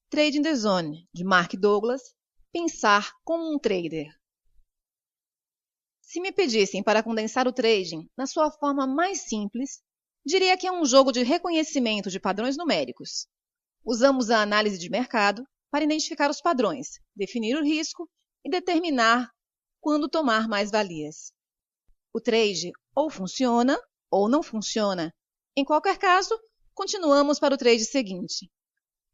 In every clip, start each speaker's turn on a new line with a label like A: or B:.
A: Trading the Zone, de Mark Douglas, Pensar como um Trader. Se me pedissem para condensar o trading na sua forma mais simples, diria que é um jogo de reconhecimento de padrões numéricos. Usamos a análise de mercado para identificar os padrões, definir o risco e determinar quando tomar mais-valias. O trade ou funciona ou não funciona. Em qualquer caso, continuamos para o trade seguinte.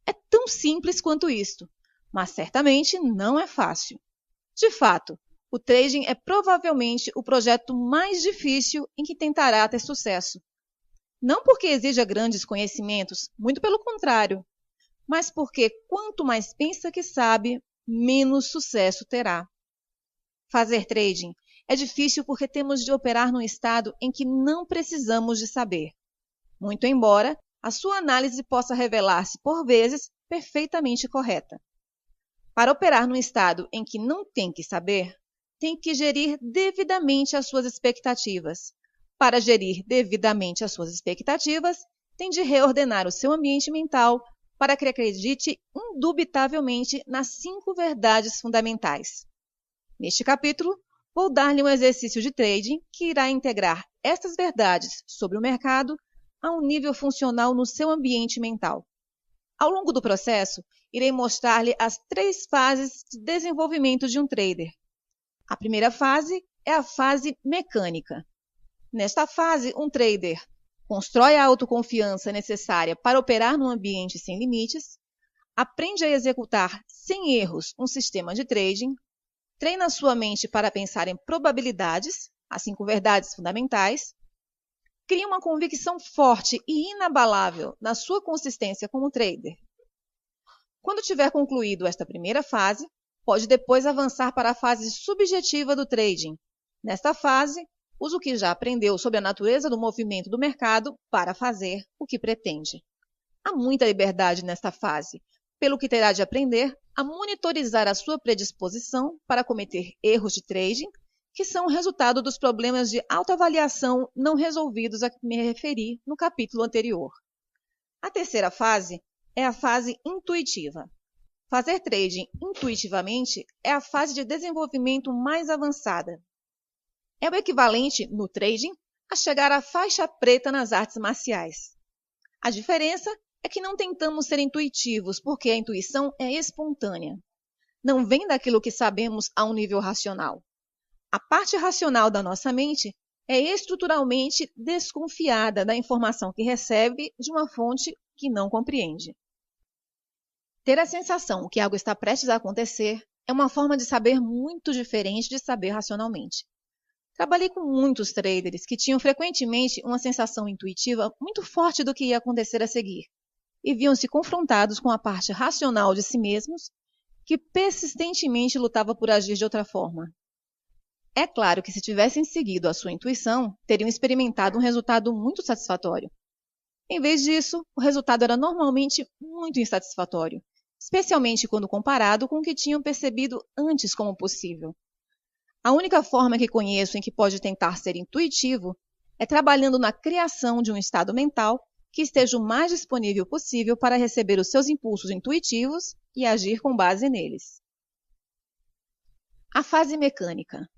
A: É tão simples quanto isto, mas certamente não é fácil. De fato, o trading é provavelmente o projeto mais difícil em que tentará ter sucesso. Não porque exija grandes conhecimentos, muito pelo contrário, mas porque quanto mais pensa que sabe, menos sucesso terá. Fazer trading é difícil porque temos de operar num estado em que não precisamos de saber. Muito embora a sua análise possa revelar-se, por vezes, perfeitamente correta. Para operar num estado em que não tem que saber, tem que gerir devidamente as suas expectativas. Para gerir devidamente as suas expectativas, tem de reordenar o seu ambiente mental para que acredite indubitavelmente nas 5 verdades fundamentais. Neste capítulo, vou dar-lhe um exercício de trading que irá integrar estas verdades sobre o mercado a um nível funcional no seu ambiente mental. Ao longo do processo, irei mostrar-lhe as 3 fases de desenvolvimento de um trader. A primeira fase é a fase mecânica. Nesta fase, um trader constrói a autoconfiança necessária para operar num ambiente sem limites, aprende a executar sem erros um sistema de trading, treina sua mente para pensar em probabilidades, as 5 verdades fundamentais, cria uma convicção forte e inabalável na sua consistência como trader. Quando tiver concluído esta primeira fase, pode depois avançar para a fase subjetiva do trading. Nesta fase, usa o que já aprendeu sobre a natureza do movimento do mercado para fazer o que pretende. Há muita liberdade nesta fase, pelo que terá de aprender a monitorizar a sua predisposição para cometer erros de trading, que são o resultado dos problemas de autoavaliação não resolvidos a que me referi no capítulo anterior. A terceira fase é a fase intuitiva. Fazer trading intuitivamente é a fase de desenvolvimento mais avançada. É o equivalente, no trading, a chegar à faixa preta nas artes marciais. A diferença é que não tentamos ser intuitivos, porque a intuição é espontânea. Não vem daquilo que sabemos a um nível racional. A parte racional da nossa mente é estruturalmente desconfiada da informação que recebe de uma fonte que não compreende. Ter a sensação que algo está prestes a acontecer é uma forma de saber muito diferente de saber racionalmente. Trabalhei com muitos traders que tinham frequentemente uma sensação intuitiva muito forte do que ia acontecer a seguir e viam-se confrontados com a parte racional de si mesmos que persistentemente lutava por agir de outra forma. É claro que se tivessem seguido a sua intuição, teriam experimentado um resultado muito satisfatório. Em vez disso, o resultado era normalmente muito insatisfatório, especialmente quando comparado com o que tinham percebido antes como possível. A única forma que conheço em que pode tentar ser intuitivo é trabalhando na criação de um estado mental que esteja o mais disponível possível para receber os seus impulsos intuitivos e agir com base neles. A fase mecânica.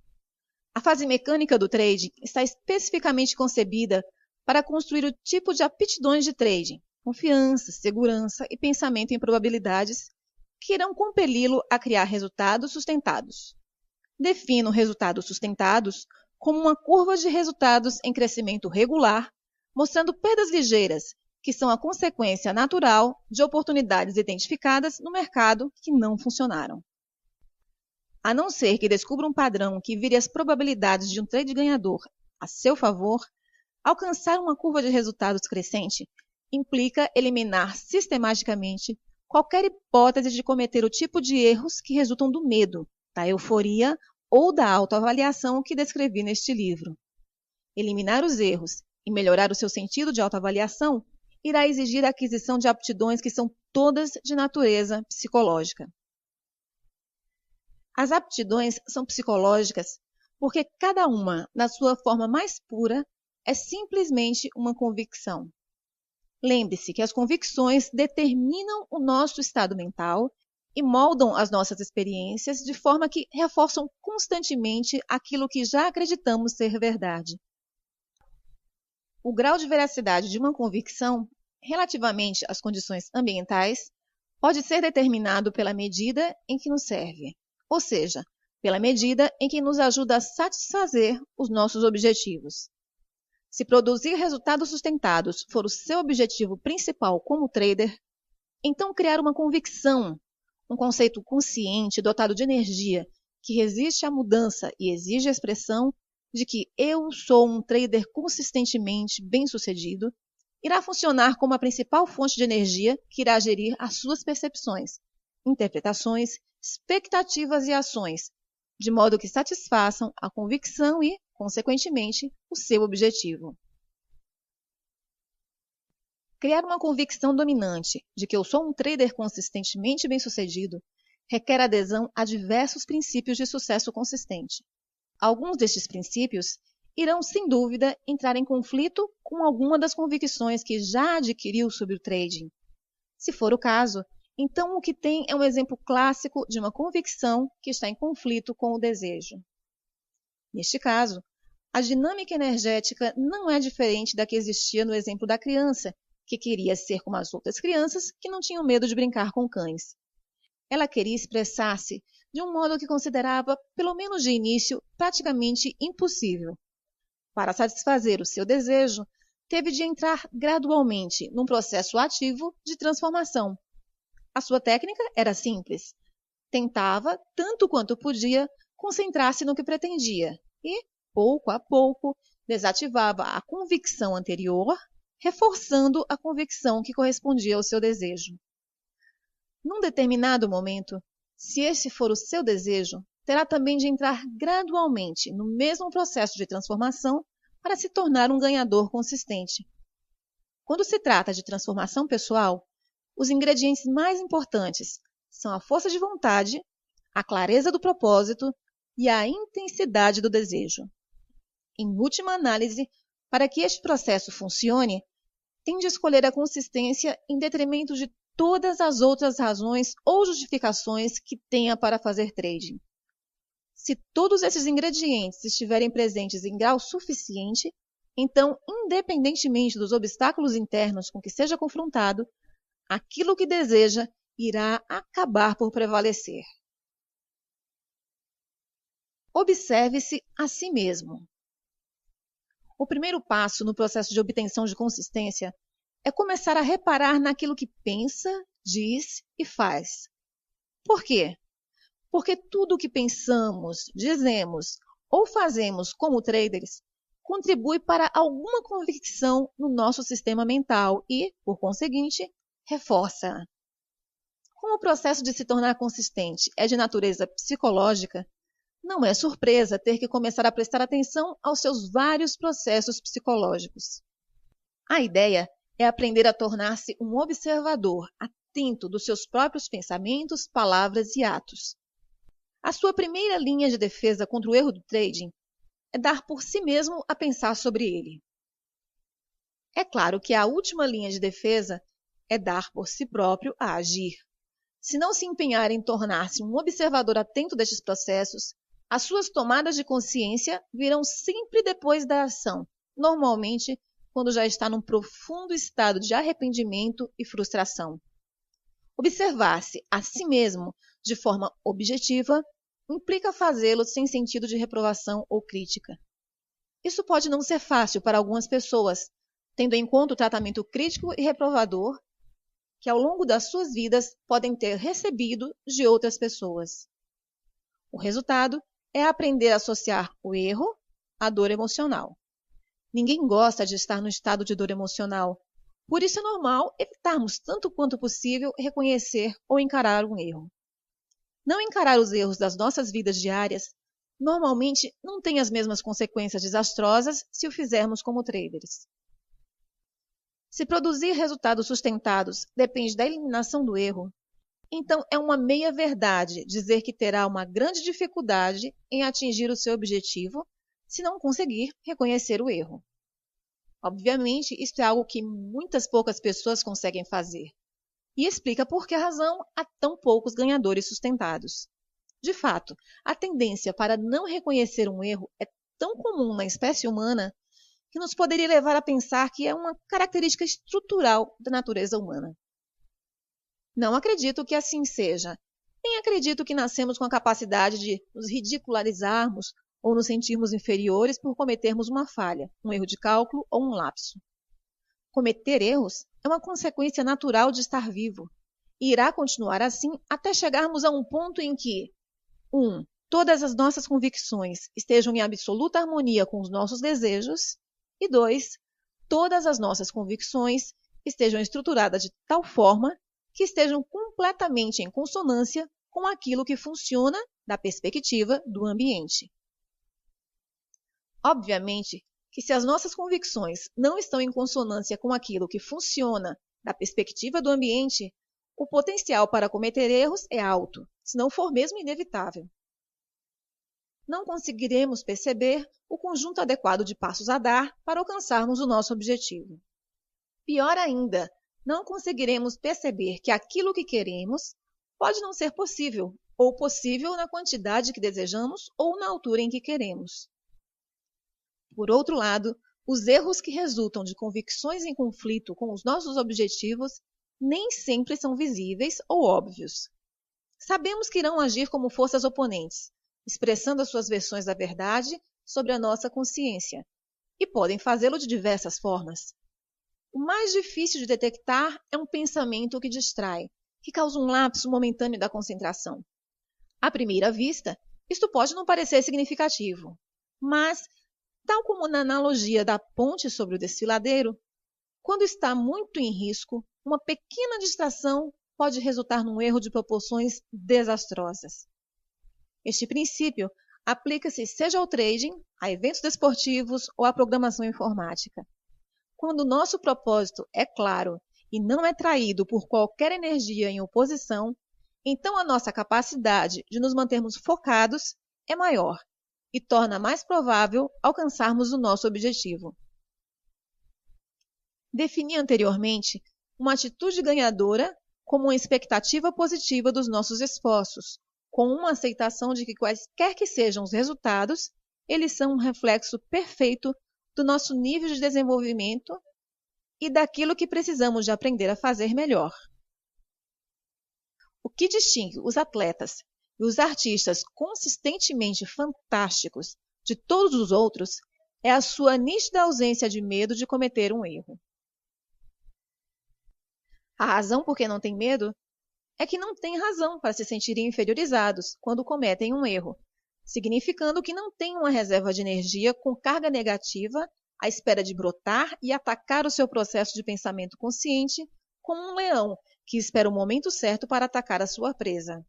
A: A fase mecânica do trading está especificamente concebida para construir o tipo de aptidões de trading, confiança, segurança e pensamento em probabilidades que irão compeli-lo a criar resultados sustentados. Defino resultados sustentados como uma curva de resultados em crescimento regular, mostrando perdas ligeiras, que são a consequência natural de oportunidades identificadas no mercado que não funcionaram. A não ser que descubra um padrão que vire as probabilidades de um trade ganhador a seu favor, alcançar uma curva de resultados crescente implica eliminar sistematicamente qualquer hipótese de cometer o tipo de erros que resultam do medo, da euforia ou da autoavaliação que descrevi neste livro. Eliminar os erros e melhorar o seu sentido de autoavaliação irá exigir a aquisição de aptidões que são todas de natureza psicológica. As aptidões são psicológicas porque cada uma, na sua forma mais pura, é simplesmente uma convicção. Lembre-se que as convicções determinam o nosso estado mental e moldam as nossas experiências de forma que reforçam constantemente aquilo que já acreditamos ser verdade. O grau de veracidade de uma convicção, relativamente às condições ambientais, pode ser determinado pela medida em que nos serve, ou seja, pela medida em que nos ajuda a satisfazer os nossos objetivos. Se produzir resultados sustentados for o seu objetivo principal como trader, então criar uma convicção, um conceito consciente dotado de energia que resiste à mudança e exige a expressão de que eu sou um trader consistentemente bem-sucedido, irá funcionar como a principal fonte de energia que irá gerir as suas percepções, interpretações, expectativas e ações, de modo que satisfaçam a convicção e, consequentemente, o seu objetivo. Criar uma convicção dominante de que eu sou um trader consistentemente bem-sucedido requer adesão a diversos princípios de sucesso consistente. Alguns destes princípios irão, sem dúvida, entrar em conflito com alguma das convicções que já adquiriu sobre o trading. Se for o caso, então o que tem é um exemplo clássico de uma convicção que está em conflito com o desejo. Neste caso, a dinâmica energética não é diferente da que existia no exemplo da criança, que queria ser como as outras crianças que não tinham medo de brincar com cães. Ela queria expressar-se de um modo que considerava, pelo menos de início, praticamente impossível. Para satisfazer o seu desejo, teve de entrar gradualmente num processo ativo de transformação. A sua técnica era simples. Tentava, tanto quanto podia, concentrar-se no que pretendia e, pouco a pouco, desativava a convicção anterior, reforçando a convicção que correspondia ao seu desejo. Num determinado momento, se esse for o seu desejo, terá também de entrar gradualmente no mesmo processo de transformação para se tornar um ganhador consistente. Quando se trata de transformação pessoal, os ingredientes mais importantes são a força de vontade, a clareza do propósito e a intensidade do desejo. Em última análise, para que este processo funcione, tem de escolher a consistência em detrimento de todas as outras razões ou justificações que tenha para fazer trading. Se todos esses ingredientes estiverem presentes em grau suficiente, então, independentemente dos obstáculos internos com que seja confrontado, aquilo que deseja irá acabar por prevalecer. Observe-se a si mesmo. O primeiro passo no processo de obtenção de consistência é começar a reparar naquilo que pensa, diz e faz. Por quê? Porque tudo o que pensamos, dizemos ou fazemos como traders contribui para alguma convicção no nosso sistema mental e, por conseguinte, reforça-a. Como o processo de se tornar consistente é de natureza psicológica, não é surpresa ter que começar a prestar atenção aos seus vários processos psicológicos. A ideia é aprender a tornar-se um observador atento dos seus próprios pensamentos, palavras e atos. A sua primeira linha de defesa contra o erro do trading é dar por si mesmo a pensar sobre ele. É claro que a última linha de defesa é dar por si próprio a agir. Se não se empenhar em tornar-se um observador atento destes processos, as suas tomadas de consciência virão sempre depois da ação, normalmente quando já está num profundo estado de arrependimento e frustração. Observar-se a si mesmo de forma objetiva implica fazê-lo sem sentido de reprovação ou crítica. Isso pode não ser fácil para algumas pessoas, tendo em conta o tratamento crítico e reprovador que ao longo das suas vidas podem ter recebido de outras pessoas. O resultado é aprender a associar o erro à dor emocional. Ninguém gosta de estar no estado de dor emocional, por isso é normal evitarmos tanto quanto possível reconhecer ou encarar um erro. Não encarar os erros das nossas vidas diárias normalmente não tem as mesmas consequências desastrosas se o fizermos como traders. Se produzir resultados sustentados depende da eliminação do erro, então é uma meia-verdade dizer que terá uma grande dificuldade em atingir o seu objetivo se não conseguir reconhecer o erro. Obviamente, isso é algo que muitas poucas pessoas conseguem fazer. E explica por que razão há tão poucos ganhadores sustentados. De fato, a tendência para não reconhecer um erro é tão comum na espécie humana que nos poderia levar a pensar que é uma característica estrutural da natureza humana. Não acredito que assim seja. Nem acredito que nascemos com a capacidade de nos ridicularizarmos ou nos sentirmos inferiores por cometermos uma falha, um erro de cálculo ou um lapso. Cometer erros é uma consequência natural de estar vivo e irá continuar assim até chegarmos a um ponto em que 1. Todas as nossas convicções estejam em absoluta harmonia com os nossos desejos e 2. Todas as nossas convicções estejam estruturadas de tal forma que estejam completamente em consonância com aquilo que funciona da perspectiva do ambiente. Obviamente que se as nossas convicções não estão em consonância com aquilo que funciona da perspectiva do ambiente, o potencial para cometer erros é alto, se não for mesmo inevitável. Não conseguiremos perceber o conjunto adequado de passos a dar para alcançarmos o nosso objetivo. Pior ainda, não conseguiremos perceber que aquilo que queremos pode não ser possível, ou possível na quantidade que desejamos ou na altura em que queremos. Por outro lado, os erros que resultam de convicções em conflito com os nossos objetivos nem sempre são visíveis ou óbvios. Sabemos que irão agir como forças oponentes, expressando as suas versões da verdade sobre a nossa consciência, e podem fazê-lo de diversas formas. O mais difícil de detectar é um pensamento que distrai, que causa um lapso momentâneo da concentração. À primeira vista, isto pode não parecer significativo, mas, tal como na analogia da ponte sobre o desfiladeiro, quando está muito em risco, uma pequena distração pode resultar num erro de proporções desastrosas. Este princípio aplica-se seja ao trading, a eventos desportivos ou à programação informática. Quando o nosso propósito é claro e não é traído por qualquer energia em oposição, então a nossa capacidade de nos mantermos focados é maior e torna mais provável alcançarmos o nosso objetivo. Defini anteriormente uma atitude ganhadora como uma expectativa positiva dos nossos esforços, com uma aceitação de que quaisquer que sejam os resultados, eles são um reflexo perfeito do nosso nível de desenvolvimento e daquilo que precisamos de aprender a fazer melhor. O que distingue os atletas e os artistas consistentemente fantásticos de todos os outros é a sua nítida ausência de medo de cometer um erro. A razão por que não tem medo é que não têm razão para se sentirem inferiorizados quando cometem um erro, significando que não têm uma reserva de energia com carga negativa à espera de brotar e atacar o seu processo de pensamento consciente como um leão que espera o momento certo para atacar a sua presa.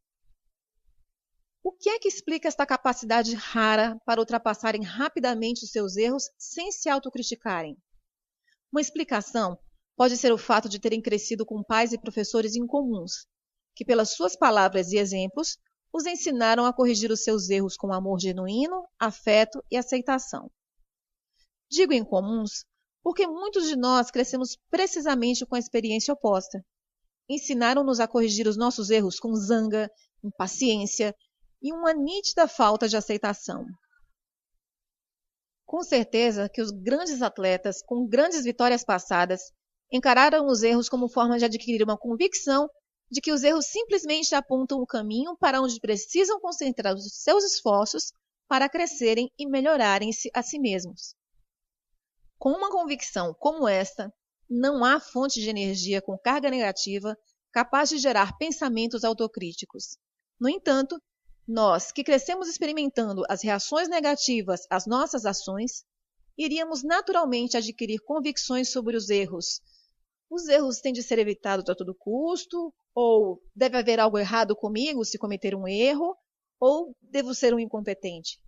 A: O que é que explica esta capacidade rara para ultrapassarem rapidamente os seus erros sem se autocriticarem? Uma explicação pode ser o fato de terem crescido com pais e professores incomuns, que pelas suas palavras e exemplos os ensinaram a corrigir os seus erros com amor genuíno, afeto e aceitação. Digo incomuns porque muitos de nós crescemos precisamente com a experiência oposta. Ensinaram-nos a corrigir os nossos erros com zanga, impaciência e uma nítida falta de aceitação. Com certeza que os grandes atletas, com grandes vitórias passadas, encararam os erros como forma de adquirir uma convicção de que os erros simplesmente apontam o caminho para onde precisam concentrar os seus esforços para crescerem e melhorarem-se a si mesmos. Com uma convicção como esta, não há fonte de energia com carga negativa capaz de gerar pensamentos autocríticos. No entanto, nós, que crescemos experimentando as reações negativas às nossas ações, iríamos naturalmente adquirir convicções sobre os erros. Os erros têm de ser evitados a todo custo, ou deve haver algo errado comigo se cometer um erro, ou devo ser um incompetente.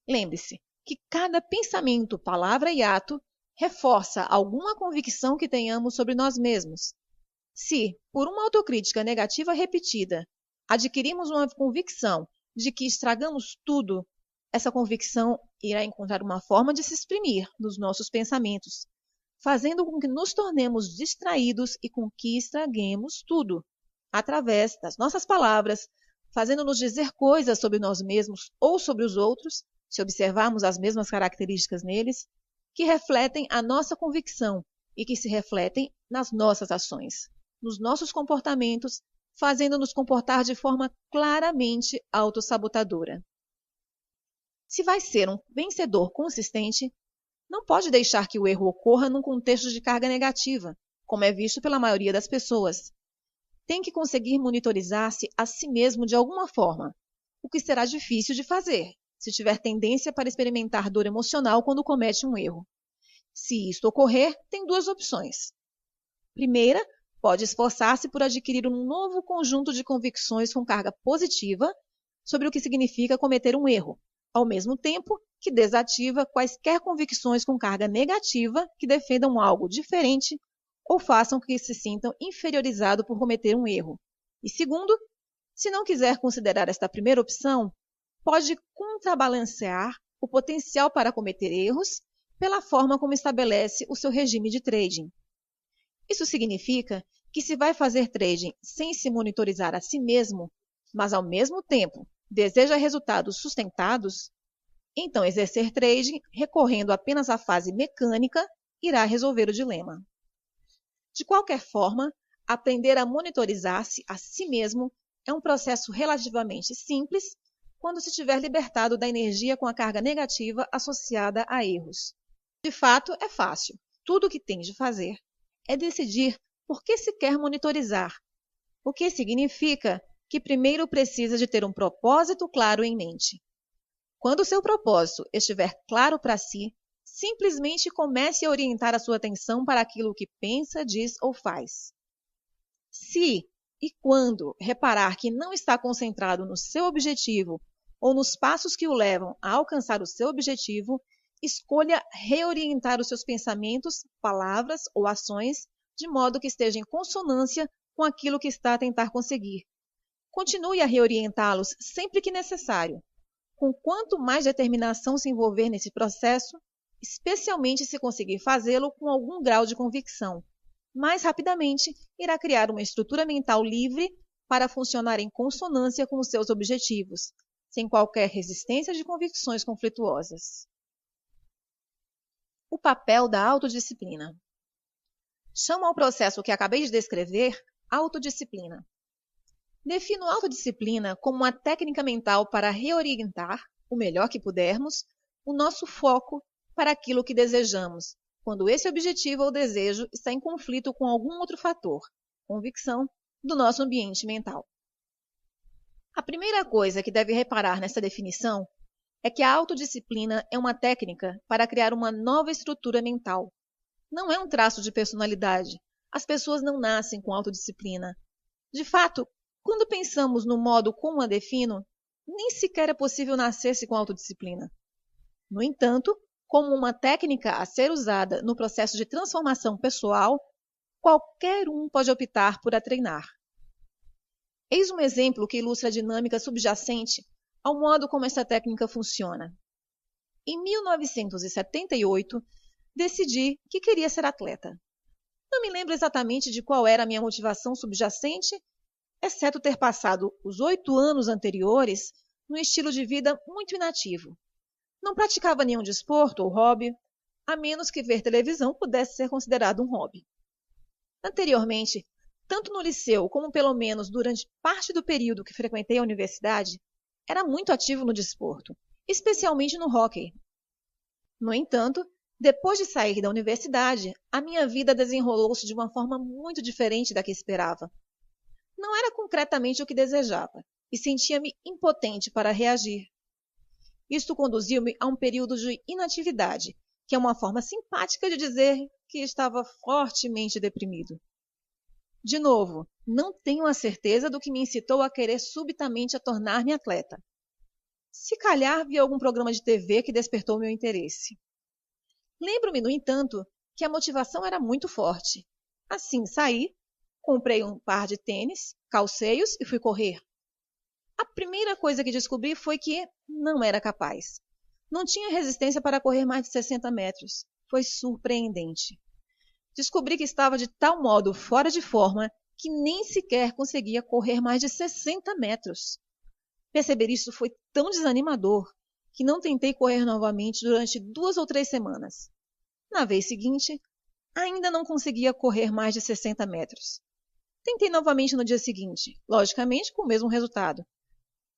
A: Lembre-se que cada pensamento, palavra e ato reforça alguma convicção que tenhamos sobre nós mesmos. Se, por uma autocrítica negativa repetida, adquirimos uma convicção de que estragamos tudo, essa convicção irá encontrar uma forma de se exprimir nos nossos pensamentos, fazendo com que nos tornemos distraídos e com que estraguemos tudo, através das nossas palavras, fazendo-nos dizer coisas sobre nós mesmos ou sobre os outros, se observarmos as mesmas características neles, que refletem a nossa convicção e que se refletem nas nossas ações, nos nossos comportamentos, fazendo-nos comportar de forma claramente autossabotadora. Se vai ser um vencedor consistente, não pode deixar que o erro ocorra num contexto de carga negativa, como é visto pela maioria das pessoas. Tem que conseguir monitorizar-se a si mesmo de alguma forma, o que será difícil de fazer, se tiver tendência para experimentar dor emocional quando comete um erro. Se isto ocorrer, tem duas opções. Primeira, pode esforçar-se por adquirir um novo conjunto de convicções com carga positiva sobre o que significa cometer um erro, ao mesmo tempo que desativa quaisquer convicções com carga negativa que defendam algo diferente ou façam que se sintam inferiorizados por cometer um erro. E segundo, se não quiser considerar esta primeira opção, pode contrabalancear o potencial para cometer erros pela forma como estabelece o seu regime de trading. Isso significa que se vai fazer trading sem se monitorizar a si mesmo, mas ao mesmo tempo deseja resultados sustentados, então exercer trading recorrendo apenas à fase mecânica irá resolver o dilema. De qualquer forma, aprender a monitorizar-se a si mesmo é um processo relativamente simples quando se tiver libertado da energia com a carga negativa associada a erros. De fato, é fácil. Tudo o que tem de fazer é decidir por que se quer monitorizar, o que significa que primeiro precisa de ter um propósito claro em mente. Quando o seu propósito estiver claro para si, simplesmente comece a orientar a sua atenção para aquilo que pensa, diz ou faz. Se e quando reparar que não está concentrado no seu objetivo ou nos passos que o levam a alcançar o seu objetivo, escolha reorientar os seus pensamentos, palavras ou ações de modo que esteja em consonância com aquilo que está a tentar conseguir. Continue a reorientá-los sempre que necessário. Com quanto mais determinação se envolver nesse processo, especialmente se conseguir fazê-lo com algum grau de convicção, mais rapidamente irá criar uma estrutura mental livre para funcionar em consonância com os seus objetivos, sem qualquer resistência de convicções conflituosas. O papel da autodisciplina. Chamo ao processo que acabei de descrever autodisciplina. Defino autodisciplina como uma técnica mental para reorientar, o melhor que pudermos, o nosso foco para aquilo que desejamos, quando esse objetivo ou desejo está em conflito com algum outro fator, convicção, do nosso ambiente mental. A primeira coisa que deve reparar nessa definição é que a autodisciplina é uma técnica para criar uma nova estrutura mental. Não é um traço de personalidade. As pessoas não nascem com autodisciplina. De fato, quando pensamos no modo como a defino, nem sequer é possível nascer-se com autodisciplina. No entanto, como uma técnica a ser usada no processo de transformação pessoal, qualquer um pode optar por a treinar. Eis um exemplo que ilustra a dinâmica subjacente ao modo como essa técnica funciona. Em 1978, decidi que queria ser atleta. Não me lembro exatamente de qual era a minha motivação subjacente, exceto ter passado os 8 anos anteriores num estilo de vida muito inativo. Não praticava nenhum desporto ou hobby, a menos que ver televisão pudesse ser considerado um hobby. Anteriormente, tanto no liceu como pelo menos durante parte do período que frequentei a universidade, era muito ativo no desporto, especialmente no hóquei. No entanto, depois de sair da universidade, a minha vida desenrolou-se de uma forma muito diferente da que esperava. Não era concretamente o que desejava, e sentia-me impotente para reagir. Isto conduziu-me a um período de inatividade, que é uma forma simpática de dizer que estava fortemente deprimido. De novo, não tenho a certeza do que me incitou a querer subitamente a tornar-me atleta. Se calhar vi algum programa de TV que despertou meu interesse. Lembro-me, no entanto, que a motivação era muito forte. Assim saí, comprei um par de tênis, calcei-os e fui correr. A primeira coisa que descobri foi que não era capaz. Não tinha resistência para correr mais de 60 metros. Foi surpreendente. Descobri que estava de tal modo fora de forma que nem sequer conseguia correr mais de 60 metros. Perceber isso foi tão desanimador que não tentei correr novamente durante 2 ou 3 semanas. Na vez seguinte, ainda não conseguia correr mais de 60 metros. Tentei novamente no dia seguinte, logicamente com o mesmo resultado.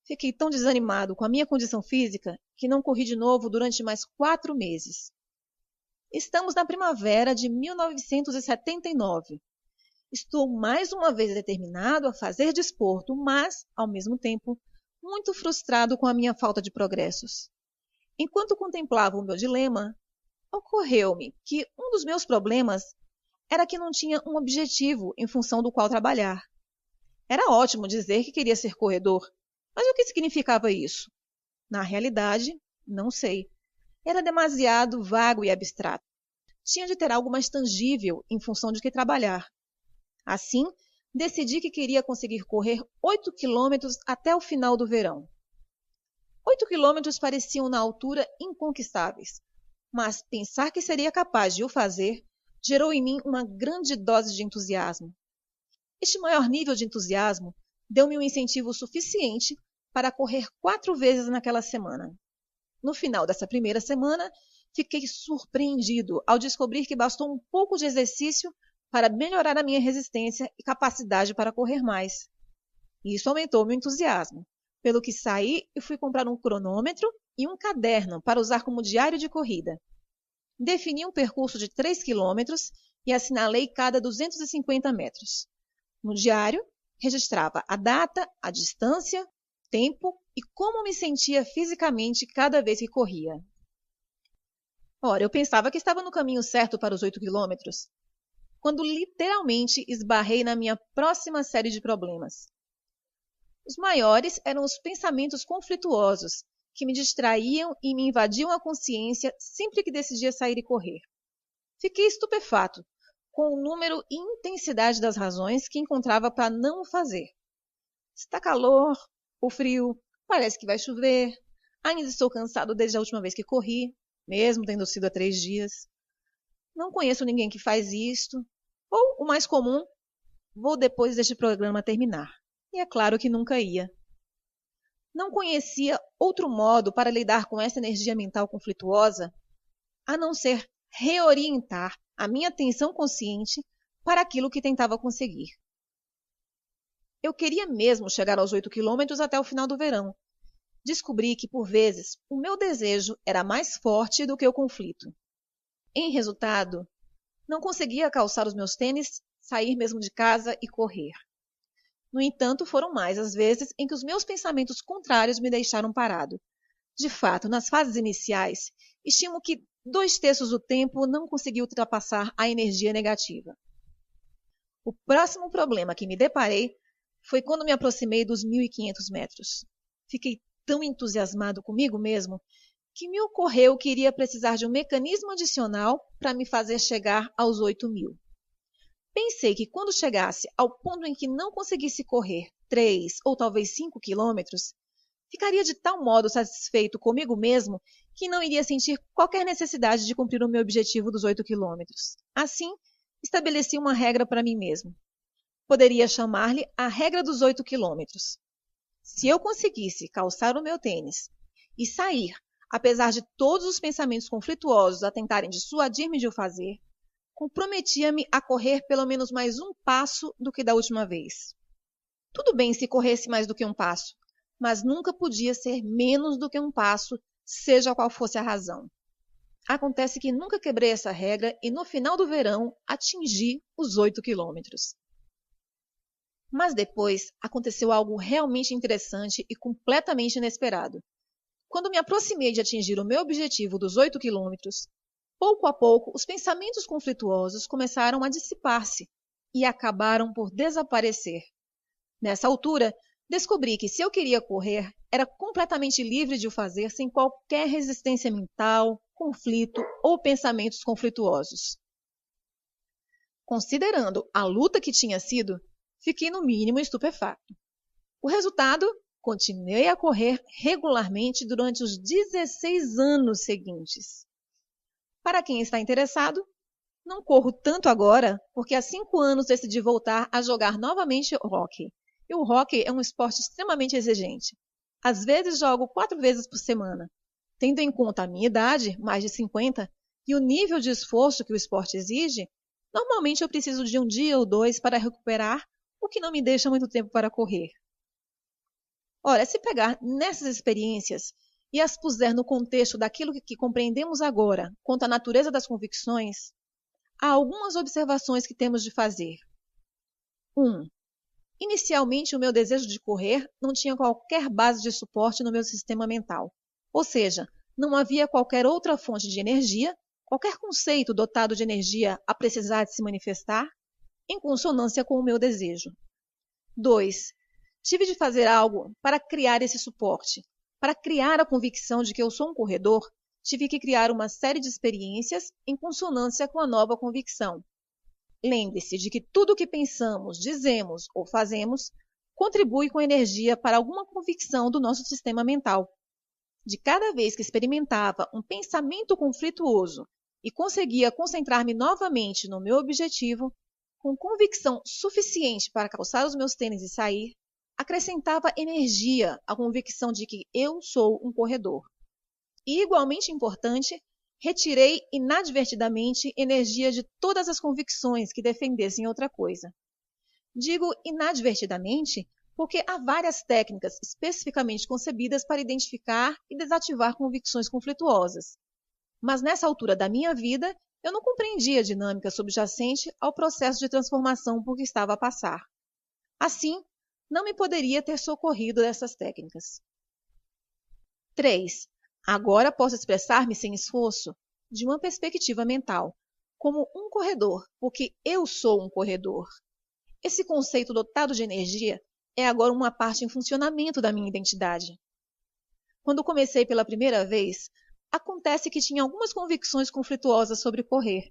A: Fiquei tão desanimado com a minha condição física que não corri de novo durante mais 4 meses. Estamos na primavera de 1979. Estou mais uma vez determinado a fazer desporto, mas, ao mesmo tempo, muito frustrado com a minha falta de progressos. Enquanto contemplava o meu dilema, ocorreu-me que um dos meus problemas era que não tinha um objetivo em função do qual trabalhar. Era ótimo dizer que queria ser corredor, mas o que significava isso? Na realidade, não sei. Era demasiado vago e abstrato. Tinha de ter algo mais tangível em função de que trabalhar. Assim, decidi que queria conseguir correr 8 quilômetros até o final do verão. 8 quilômetros pareciam na altura inconquistáveis, mas pensar que seria capaz de o fazer gerou em mim uma grande dose de entusiasmo. Este maior nível de entusiasmo deu-me um incentivo suficiente para correr 4 vezes naquela semana. No final dessa primeira semana, fiquei surpreendido ao descobrir que bastou um pouco de exercício para melhorar a minha resistência e capacidade para correr mais. Isso aumentou meu entusiasmo, pelo que saí e fui comprar um cronômetro e um caderno para usar como diário de corrida. Defini um percurso de 3 quilômetros e assinalei cada 250 metros. No diário, registrava a data, a distância, tempo e como me sentia fisicamente cada vez que corria. Ora, eu pensava que estava no caminho certo para os 8 quilômetros, quando literalmente esbarrei na minha próxima série de problemas. Os maiores eram os pensamentos conflituosos, que me distraíam e me invadiam a consciência sempre que decidia sair e correr. Fiquei estupefato com o número e intensidade das razões que encontrava para não o fazer. Está calor, o frio, parece que vai chover, ainda estou cansado desde a última vez que corri, mesmo tendo sido há 3 dias. Não conheço ninguém que faz isto. Ou, o mais comum, vou depois deste programa terminar. E é claro que nunca ia. Não conhecia outro modo para lidar com essa energia mental conflituosa a não ser reorientar a minha atenção consciente para aquilo que tentava conseguir. Eu queria mesmo chegar aos 8 quilômetros até o final do verão. Descobri que, por vezes, o meu desejo era mais forte do que o conflito. Em resultado, não conseguia calçar os meus tênis, sair mesmo de casa e correr. No entanto, foram mais as vezes em que os meus pensamentos contrários me deixaram parado. De fato, nas fases iniciais, estimo que 2/3 do tempo não consegui ultrapassar a energia negativa. O próximo problema que me deparei foi quando me aproximei dos 1.500 metros. Fiquei tão entusiasmado comigo mesmo que me ocorreu que iria precisar de um mecanismo adicional para me fazer chegar aos 8.000. Pensei que quando chegasse ao ponto em que não conseguisse correr 3 ou talvez 5 quilômetros, ficaria de tal modo satisfeito comigo mesmo que não iria sentir qualquer necessidade de cumprir o meu objetivo dos 8 quilômetros. Assim, estabeleci uma regra para mim mesmo. Poderia chamar-lhe a regra dos 8 quilômetros. Se eu conseguisse calçar o meu tênis e sair, apesar de todos os pensamentos conflituosos a tentarem dissuadir-me de o fazer, comprometia-me a correr pelo menos mais um passo do que da última vez. Tudo bem se corresse mais do que um passo, mas nunca podia ser menos do que um passo, seja qual fosse a razão. Acontece que nunca quebrei essa regra e no final do verão atingi os 8 quilômetros. Mas depois aconteceu algo realmente interessante e completamente inesperado. Quando me aproximei de atingir o meu objetivo dos 8 quilômetros, pouco a pouco os pensamentos conflituosos começaram a dissipar-se e acabaram por desaparecer. Nessa altura, descobri que se eu queria correr, era completamente livre de o fazer sem qualquer resistência mental, conflito ou pensamentos conflituosos. Considerando a luta que tinha sido, fiquei no mínimo estupefato. O resultado, Continuei a correr regularmente durante os 16 anos seguintes. Para quem está interessado, não corro tanto agora, porque há 5 anos decidi voltar a jogar novamente hóquei. E o hóquei é um esporte extremamente exigente. Às vezes jogo 4 vezes por semana. Tendo em conta a minha idade, mais de 50, e o nível de esforço que o esporte exige, normalmente eu preciso de 1 dia ou 2 para recuperar, o que não me deixa muito tempo para correr. Ora, se pegar nessas experiências e as puser no contexto daquilo que compreendemos agora quanto à natureza das convicções, há algumas observações que temos de fazer. 1. Inicialmente, o meu desejo de correr não tinha qualquer base de suporte no meu sistema mental. Ou seja, não havia qualquer outra fonte de energia, qualquer conceito dotado de energia a precisar de se manifestar, em consonância com o meu desejo. 2. Tive de fazer algo para criar esse suporte. Para criar a convicção de que eu sou um corredor, tive que criar uma série de experiências em consonância com a nova convicção. Lembre-se de que tudo o que pensamos, dizemos ou fazemos contribui com energia para alguma convicção do nosso sistema mental. De cada vez que experimentava um pensamento conflituoso e conseguia concentrar-me novamente no meu objetivo, com convicção suficiente para calçar os meus tênis e sair, acrescentava energia à convicção de que eu sou um corredor. E, igualmente importante, retirei inadvertidamente energia de todas as convicções que defendessem outra coisa. Digo inadvertidamente porque há várias técnicas especificamente concebidas para identificar e desativar convicções conflituosas. Mas nessa altura da minha vida, eu não compreendia a dinâmica subjacente ao processo de transformação por que estava a passar. Assim, não me poderia ter socorrido dessas técnicas. 3. Agora posso expressar-me sem esforço, de uma perspectiva mental, como um corredor, porque eu sou um corredor. Esse conceito dotado de energia é agora uma parte em funcionamento da minha identidade. Quando comecei pela primeira vez, acontece que tinha algumas convicções conflituosas sobre correr.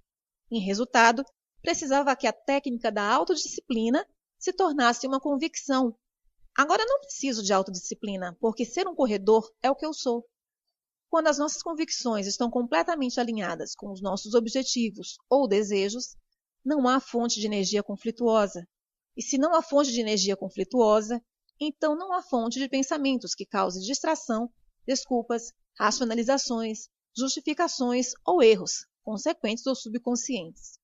A: Em resultado, precisava que a técnica da autodisciplina se tornasse uma convicção. Agora não preciso de autodisciplina, porque ser um corredor é o que eu sou. Quando as nossas convicções estão completamente alinhadas com os nossos objetivos ou desejos, não há fonte de energia conflituosa. E se não há fonte de energia conflituosa, então não há fonte de pensamentos que cause distração, desculpas, racionalizações, justificações ou erros, consequentes ou subconscientes.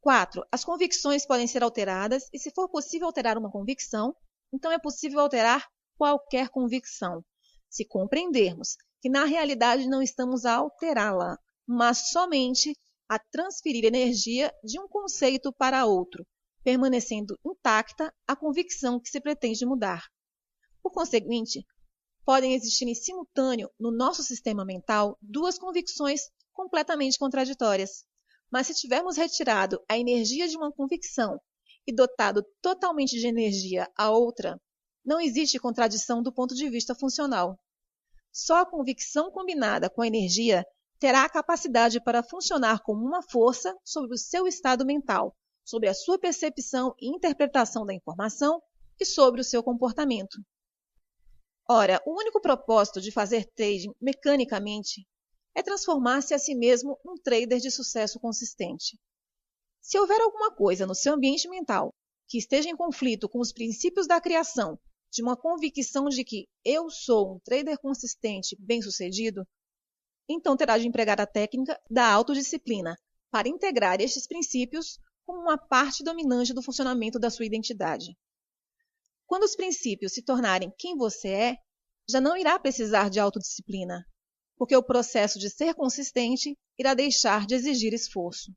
A: 4. As convicções podem ser alteradas e, se for possível alterar uma convicção, então é possível alterar qualquer convicção, se compreendermos que na realidade não estamos a alterá-la, mas somente a transferir energia de um conceito para outro, permanecendo intacta a convicção que se pretende mudar. Por conseguinte, podem existir em simultâneo no nosso sistema mental duas convicções completamente contraditórias. Mas se tivermos retirado a energia de uma convicção e dotado totalmente de energia a outra, não existe contradição do ponto de vista funcional. Só a convicção combinada com a energia terá a capacidade para funcionar como uma força sobre o seu estado mental, sobre a sua percepção e interpretação da informação e sobre o seu comportamento. Ora, o único propósito de fazer trading mecanicamente é transformar-se a si mesmo num trader de sucesso consistente. Se houver alguma coisa no seu ambiente mental que esteja em conflito com os princípios da criação de uma convicção de que eu sou um trader consistente bem-sucedido, então terá de empregar a técnica da autodisciplina para integrar estes princípios como uma parte dominante do funcionamento da sua identidade. Quando os princípios se tornarem quem você é, já não irá precisar de autodisciplina, porque o processo de ser consistente irá deixar de exigir esforço.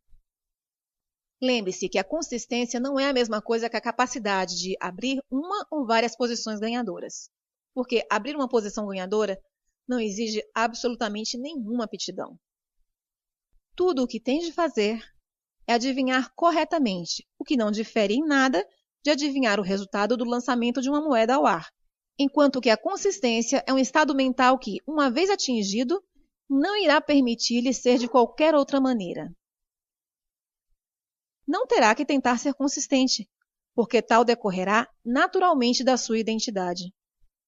A: Lembre-se que a consistência não é a mesma coisa que a capacidade de abrir uma ou várias posições ganhadoras, porque abrir uma posição ganhadora não exige absolutamente nenhuma aptidão. Tudo o que tem de fazer é adivinhar corretamente, o que não difere em nada de adivinhar o resultado do lançamento de uma moeda ao ar, enquanto que a consistência é um estado mental que, uma vez atingido, não irá permitir-lhe ser de qualquer outra maneira. Não terá que tentar ser consistente, porque tal decorrerá naturalmente da sua identidade.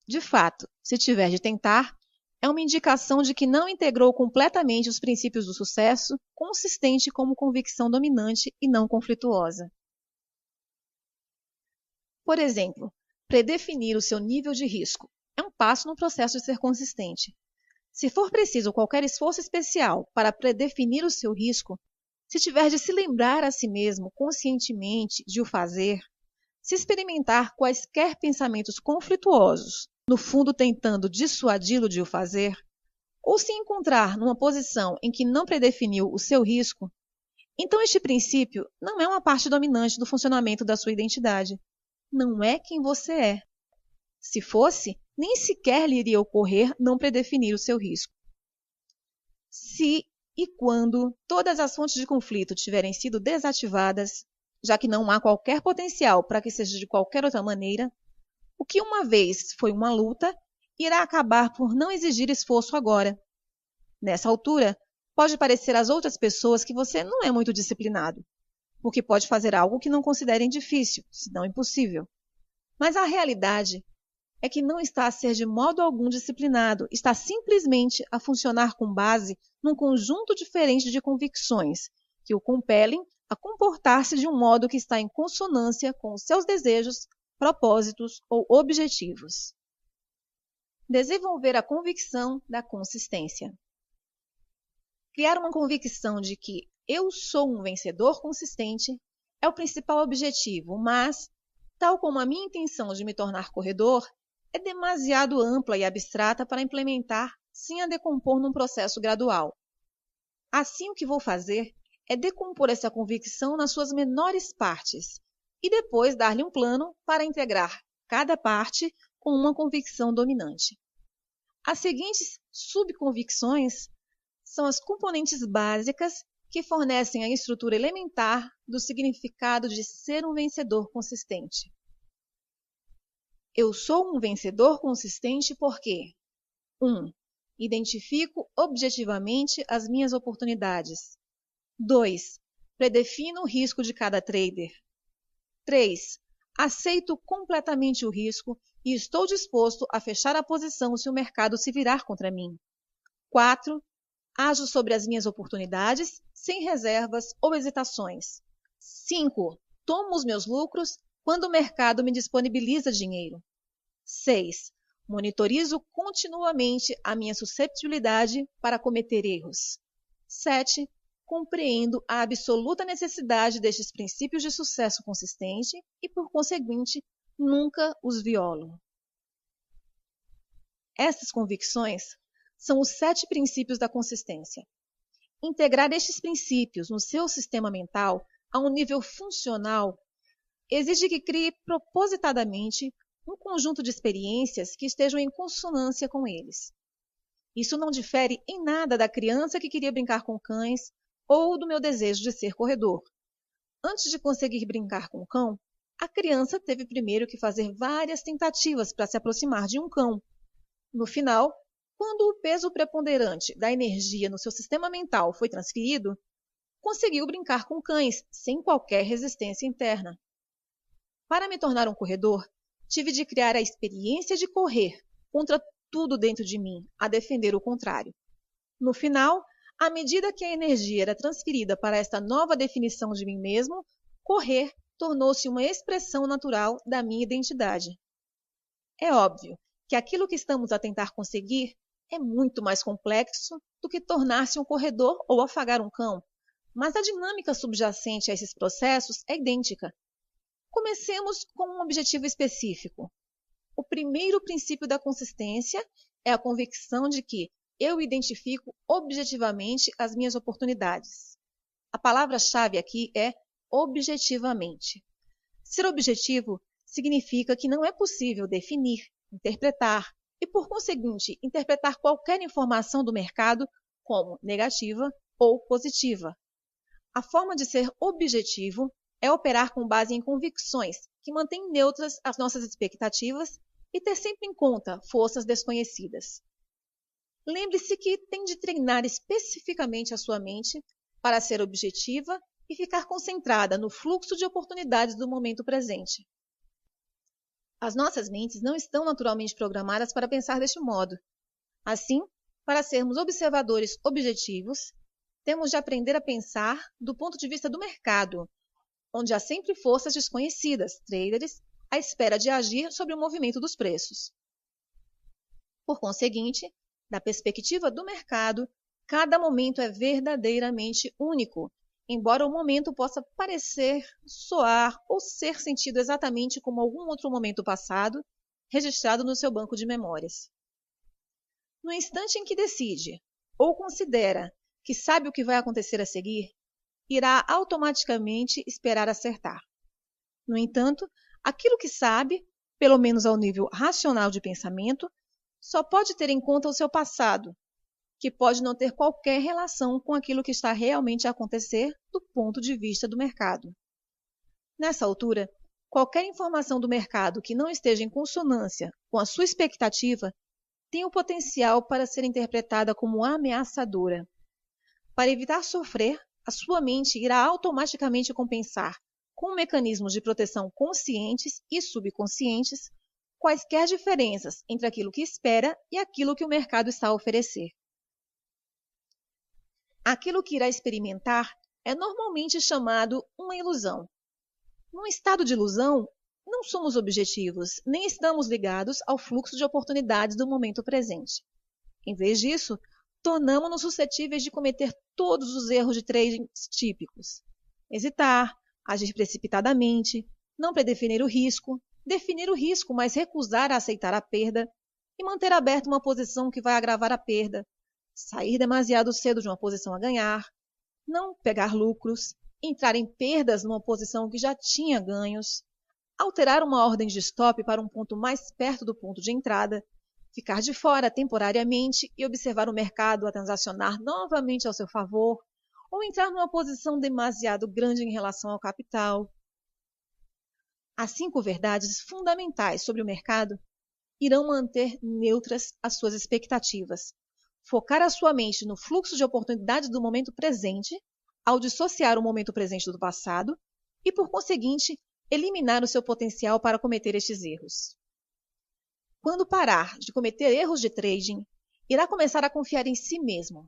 A: De fato, se tiver de tentar, é uma indicação de que não integrou completamente os princípios do sucesso, consistente como convicção dominante e não conflituosa. Por exemplo, predefinir o seu nível de risco é um passo no processo de ser consistente. Se for preciso qualquer esforço especial para predefinir o seu risco, se tiver de se lembrar a si mesmo conscientemente de o fazer, se experimentar quaisquer pensamentos conflituosos, no fundo tentando dissuadi-lo de o fazer, ou se encontrar numa posição em que não predefiniu o seu risco, então este princípio não é uma parte dominante do funcionamento da sua identidade. Não é quem você é. Se fosse, nem sequer lhe iria ocorrer não predefinir o seu risco. Se e quando todas as fontes de conflito tiverem sido desativadas, já que não há qualquer potencial para que seja de qualquer outra maneira, o que uma vez foi uma luta irá acabar por não exigir esforço agora. Nessa altura, pode parecer às outras pessoas que você não é muito disciplinado, porque pode fazer algo que não considerem difícil, se não impossível. Mas a realidade é que não está a ser de modo algum disciplinado, está simplesmente a funcionar com base num conjunto diferente de convicções que o compelem a comportar-se de um modo que está em consonância com os seus desejos, propósitos ou objetivos. Desenvolver a convicção da consistência. Criar uma convicção de que eu sou um vencedor consistente é o principal objetivo, mas, tal como a minha intenção de me tornar corredor, é demasiado ampla e abstrata para implementar sem a decompor num processo gradual. Assim, o que vou fazer é decompor essa convicção nas suas menores partes e depois dar-lhe um plano para integrar cada parte com uma convicção dominante. As seguintes subconvicções são as componentes básicas que fornecem a estrutura elementar do significado de ser um vencedor consistente. Eu sou um vencedor consistente porque 1. Identifico objetivamente as minhas oportunidades. 2. Predefino o risco de cada trader. 3. Aceito completamente o risco e estou disposto a fechar a posição se o mercado se virar contra mim. 4. Ajo sobre as minhas oportunidades sem reservas ou hesitações. 5. Tomo os meus lucros quando o mercado me disponibiliza dinheiro. 6. Monitorizo continuamente a minha susceptibilidade para cometer erros. 7. Compreendo a absoluta necessidade destes princípios de sucesso consistente e, por conseguinte, nunca os violo. Essas convicções são os 7 princípios da consistência. Integrar estes princípios no seu sistema mental a um nível funcional exige que crie propositadamente um conjunto de experiências que estejam em consonância com eles. Isso não difere em nada da criança que queria brincar com cães ou do meu desejo de ser corredor. Antes de conseguir brincar com o cão, a criança teve primeiro que fazer várias tentativas para se aproximar de um cão. No final, quando o peso preponderante da energia no seu sistema mental foi transferido, conseguiu brincar com cães sem qualquer resistência interna. Para me tornar um corredor, tive de criar a experiência de correr contra tudo dentro de mim, a defender o contrário. No final, à medida que a energia era transferida para esta nova definição de mim mesmo, correr tornou-se uma expressão natural da minha identidade. É óbvio que aquilo que estamos a tentar conseguir é muito mais complexo do que tornar-se um corredor ou afagar um cão, mas a dinâmica subjacente a esses processos é idêntica. Comecemos com um objetivo específico. O primeiro princípio da consistência é a convicção de que eu identifico objetivamente as minhas oportunidades. A palavra-chave aqui é objetivamente. Ser objetivo significa que não é possível definir, interpretar e, por conseguinte, interpretar qualquer informação do mercado como negativa ou positiva. A forma de ser objetivo é operar com base em convicções que mantêm neutras as nossas expectativas e ter sempre em conta forças desconhecidas. Lembre-se que tem de treinar especificamente a sua mente para ser objetiva e ficar concentrada no fluxo de oportunidades do momento presente. As nossas mentes não estão naturalmente programadas para pensar deste modo. Assim, para sermos observadores objetivos, temos de aprender a pensar do ponto de vista do mercado, onde há sempre forças desconhecidas, traders, à espera de agir sobre o movimento dos preços. Por conseguinte, da perspectiva do mercado, cada momento é verdadeiramente único, embora o momento possa parecer, soar ou ser sentido exatamente como algum outro momento passado, registrado no seu banco de memórias. No instante em que decide, ou considera que sabe o que vai acontecer a seguir, irá automaticamente esperar acertar. No entanto, aquilo que sabe, pelo menos ao nível racional de pensamento, só pode ter em conta o seu passado, que pode não ter qualquer relação com aquilo que está realmente a acontecer do ponto de vista do mercado. Nessa altura, qualquer informação do mercado que não esteja em consonância com a sua expectativa tem o potencial para ser interpretada como ameaçadora. Para evitar sofrer, a sua mente irá automaticamente compensar, com mecanismos de proteção conscientes e subconscientes, quaisquer diferenças entre aquilo que espera e aquilo que o mercado está a oferecer. Aquilo que irá experimentar é normalmente chamado uma ilusão. Num estado de ilusão, não somos objetivos, nem estamos ligados ao fluxo de oportunidades do momento presente. Em vez disso, tornamos-nos suscetíveis de cometer todos os erros de trading típicos. Hesitar, agir precipitadamente, não predefinir o risco, definir o risco, mas recusar a aceitar a perda, e manter aberta uma posição que vai agravar a perda, sair demasiado cedo de uma posição a ganhar, não pegar lucros, entrar em perdas numa posição que já tinha ganhos, alterar uma ordem de stop para um ponto mais perto do ponto de entrada, ficar de fora temporariamente e observar o mercado a transacionar novamente ao seu favor, ou entrar numa posição demasiado grande em relação ao capital. As 5 verdades fundamentais sobre o mercado irão manter neutras as suas expectativas, focar a sua mente no fluxo de oportunidades do momento presente, ao dissociar o momento presente do passado, e, por conseguinte, eliminar o seu potencial para cometer estes erros. Quando parar de cometer erros de trading, irá começar a confiar em si mesmo.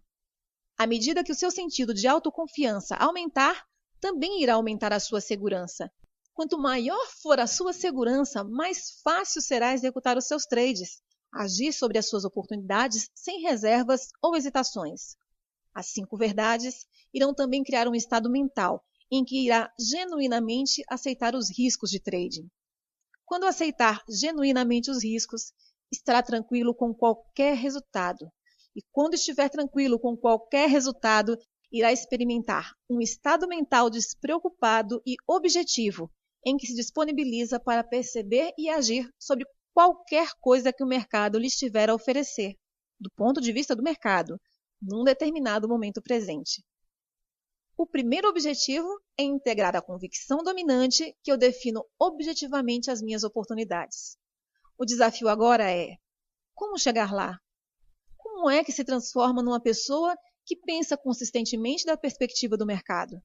A: À medida que o seu sentido de autoconfiança aumentar, também irá aumentar a sua segurança. Quanto maior for a sua segurança, mais fácil será executar os seus trades, agir sobre as suas oportunidades sem reservas ou hesitações. As 5 verdades irão também criar um estado mental em que irá genuinamente aceitar os riscos de trading. Quando aceitar genuinamente os riscos, estará tranquilo com qualquer resultado. E quando estiver tranquilo com qualquer resultado, irá experimentar um estado mental despreocupado e objetivo, em que se disponibiliza para perceber e agir sobre qualquer coisa que o mercado lhe estiver a oferecer, do ponto de vista do mercado, num determinado momento presente. O primeiro objetivo é integrar a convicção dominante que eu defino objetivamente as minhas oportunidades. O desafio agora é: como chegar lá? Como é que se transforma numa pessoa que pensa consistentemente da perspectiva do mercado?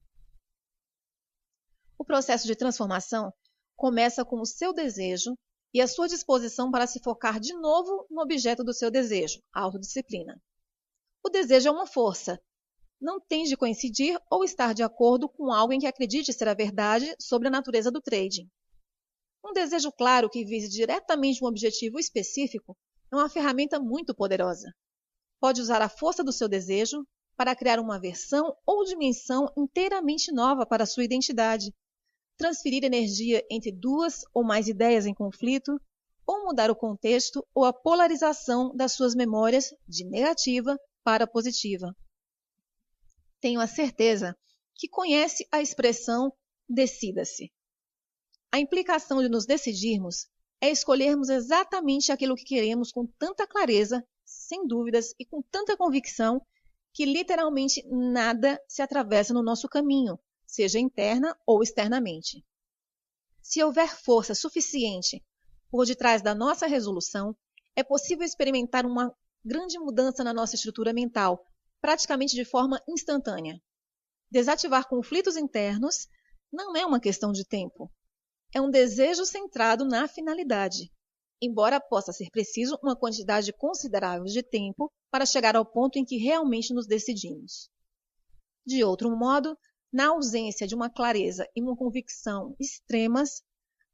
A: O processo de transformação começa com o seu desejo e a sua disposição para se focar de novo no objeto do seu desejo, a autodisciplina. O desejo é uma força. Não tem de coincidir ou estar de acordo com algo em que acredite ser a verdade sobre a natureza do trading. Um desejo claro que vise diretamente um objetivo específico é uma ferramenta muito poderosa. Pode usar a força do seu desejo para criar uma versão ou dimensão inteiramente nova para a sua identidade, transferir energia entre 2 ou mais ideias em conflito, ou mudar o contexto ou a polarização das suas memórias de negativa para positiva. Tenho a certeza que conhece a expressão decida-se. A implicação de nos decidirmos é escolhermos exatamente aquilo que queremos com tanta clareza, sem dúvidas e com tanta convicção que literalmente nada se atravessa no nosso caminho, seja interna ou externamente. Se houver força suficiente por detrás da nossa resolução, é possível experimentar uma grande mudança na nossa estrutura mental, praticamente de forma instantânea. Desativar conflitos internos não é uma questão de tempo. é um desejo centrado na finalidade, embora possa ser preciso uma quantidade considerável de tempo para chegar ao ponto em que realmente nos decidimos. De outro modo, na ausência de uma clareza e uma convicção extremas,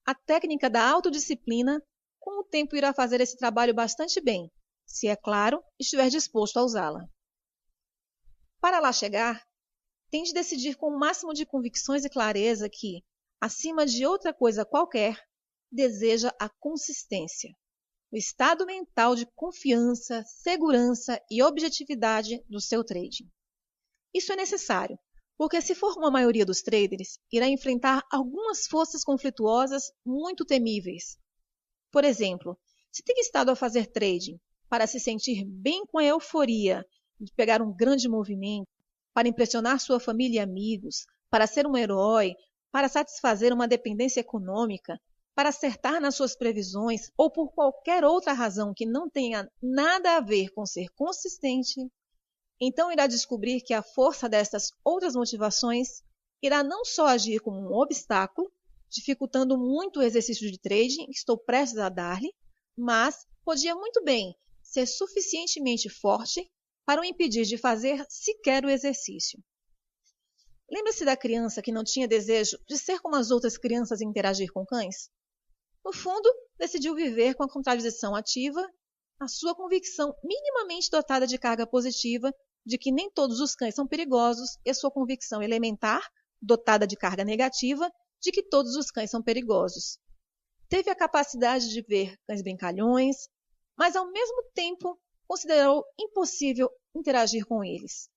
A: a técnica da autodisciplina, com o tempo, irá fazer esse trabalho bastante bem, se, é claro, estiver disposto a usá-la. Para lá chegar, tem de decidir com o máximo de convicções e clareza que, acima de outra coisa qualquer, deseja a consistência, o estado mental de confiança, segurança e objetividade do seu trading. Isso é necessário, porque se for como a maioria dos traders, irá enfrentar algumas forças conflituosas muito temíveis. Por exemplo, se tem estado a fazer trading para se sentir bem com a euforia de pegar um grande movimento, para impressionar sua família e amigos, para ser um herói, para satisfazer uma dependência econômica, para acertar nas suas previsões ou por qualquer outra razão que não tenha nada a ver com ser consistente, então irá descobrir que a força destas outras motivações irá não só agir como um obstáculo, dificultando muito o exercício de trading que estou prestes a dar-lhe, mas podia muito bem ser suficientemente forte para o impedir de fazer sequer o exercício. Lembra-se da criança que não tinha desejo de ser como as outras crianças e interagir com cães? No fundo, decidiu viver com a contradição ativa, a sua convicção minimamente dotada de carga positiva de que nem todos os cães são perigosos e a sua convicção elementar, dotada de carga negativa, de que todos os cães são perigosos. Teve a capacidade de ver cães brincalhões, mas ao mesmo tempo considerou impossível interagir com eles.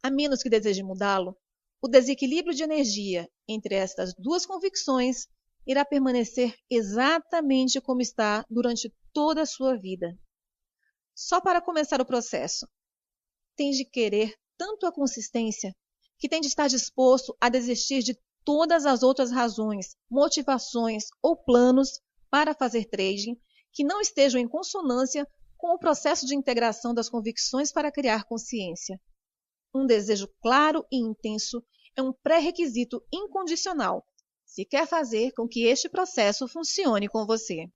A: A menos que deseje mudá-lo, o desequilíbrio de energia entre estas duas convicções irá permanecer exatamente como está durante toda a sua vida. Só para começar o processo, tem de querer tanto a consistência que tem de estar disposto a desistir de todas as outras razões, motivações ou planos para fazer trading que não estejam em consonância com o processo de integração das convicções para criar consciência. Um desejo claro e intenso é um pré-requisito incondicional se quer fazer com que este processo funcione com você.